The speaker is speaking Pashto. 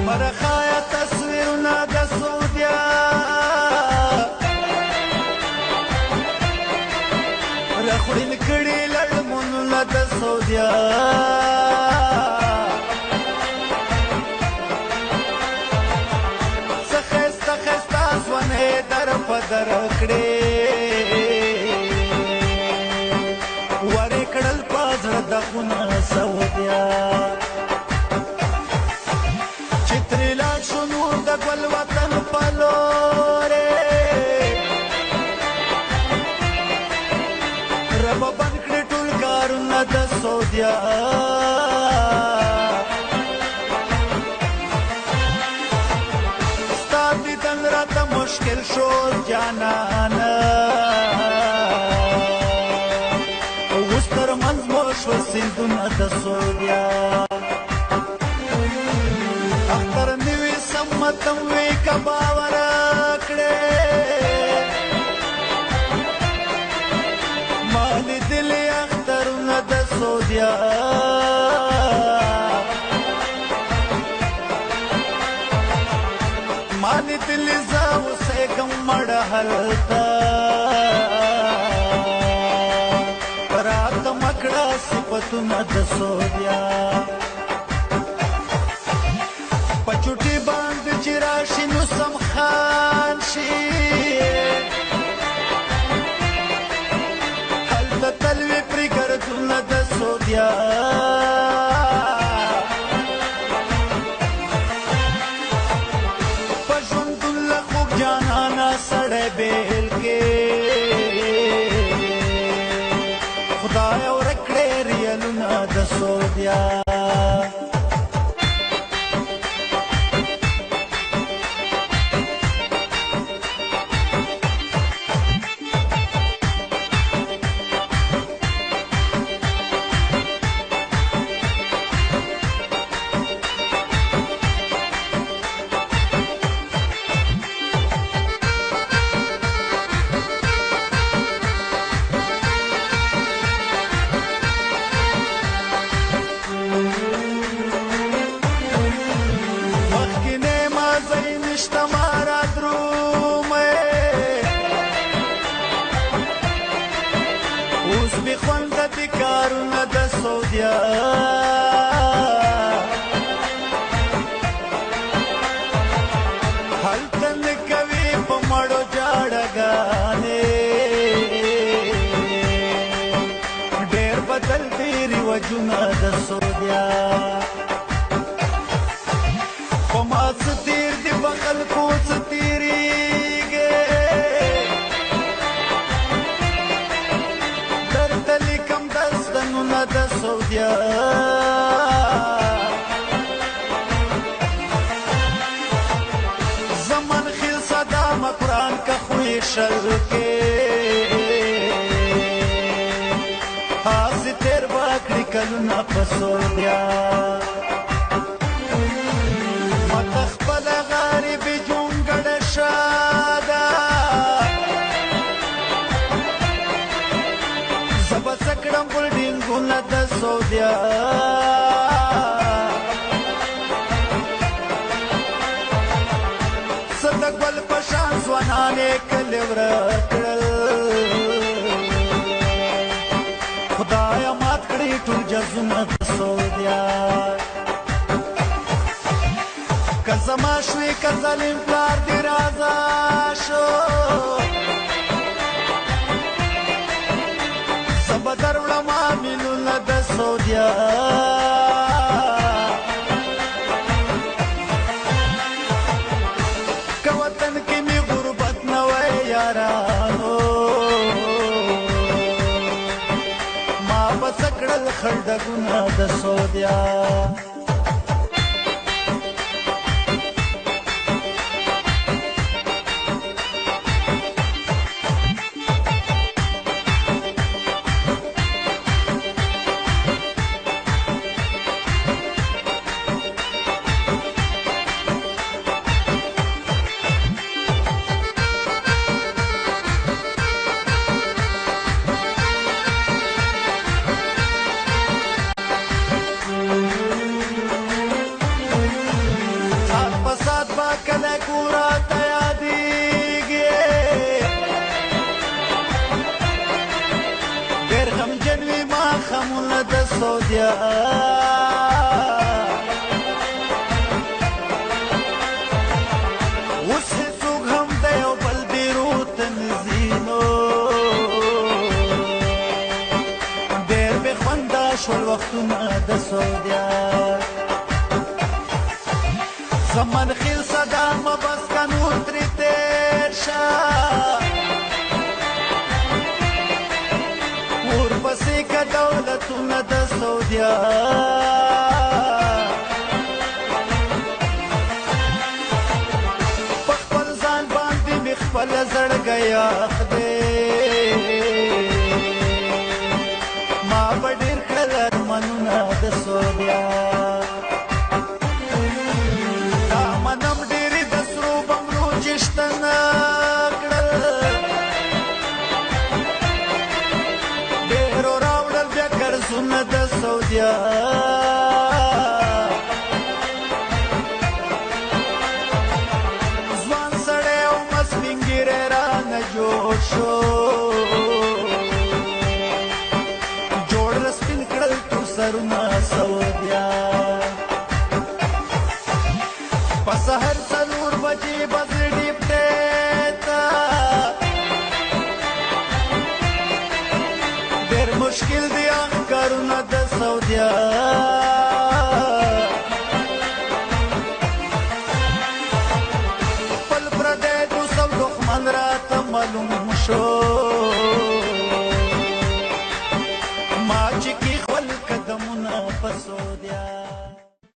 مرخایا تصویرونه د سعودیا راخوړین کړي لړمونونه د سعودیا څه ښایسته ښایسته ځوانې در په در کړې ورې کړل په زړه دغونه سعودیا چې ترې لاړ شو نور د ګل وطن په لورې ربه بند کړي ټول کارونه د سعودیا ستا دیدن راته مشکل شو جانانه اوس تر منځ مو شوه سیندونه د سعودیا اختر نوي سمتم وی که باور کړې ما لیدلي اخترونه د سعودیا ما لیدلي زه اوسېږم مړه هلته راته مکړه صفتونه د سعودیا په چوټي باندې چې راشي نو سم خان شي هلته تل وي پرې ګردونه د سعودیا په ژوندون له خوږ جانانه سړی بېل کې خدای ورک کړې ریالونه د سعودیا کارونه د سعودیا هلته نه کوي په مړو جاړهګانې ډېر بدل دي رواجونه د سعودیا په ما څه تېر دي په خلکو څه تېرېږي درته لیکم دستنونه د سعودیا زمن خیل صدام قرآن که خوی شل کې هاسې تېر به کړي کلونه په سعودیا مته خپله غریبي جونګړه شاده زه به څه کړم بلډینګونه د سعودیا څه د ګل په شان ځوانانې کلي ورک کړل خدایه مات کړي ټول جزونه د سعودیا که زما شوې که ظالم پلار دې رازه شو زه به دروړم میلونه د سعودیا که وطن کې مې غربت نه وی یارانو ما به څه کړل خړ ډګونه د سعودیا سعودیا اوس هیڅوک هم د یو بل دیرو ته نځي نو ډېر بې خونده شول وختونه د سعودیا زمن خیل صدامه بس که نور ترې تېر شه ورپسې که دولتونه د سعودیا په خپل ځان باندې مې خپله زړګی یخ دی ما به ډېر کړل ارمانونه د سعودیا دا منم ډېرې د سرو بنګلو چشتنه کړل ډېرو راوړل بیا قرضونه د سعودیا ځوان سړی او مسپین ګیری رانه جوړ شو جوړ رسپین کړل تور سرونه سعودیا په سحر 4 بجې به زه ډیپټې ته ډېر مشکل دي کارونه د سعودیا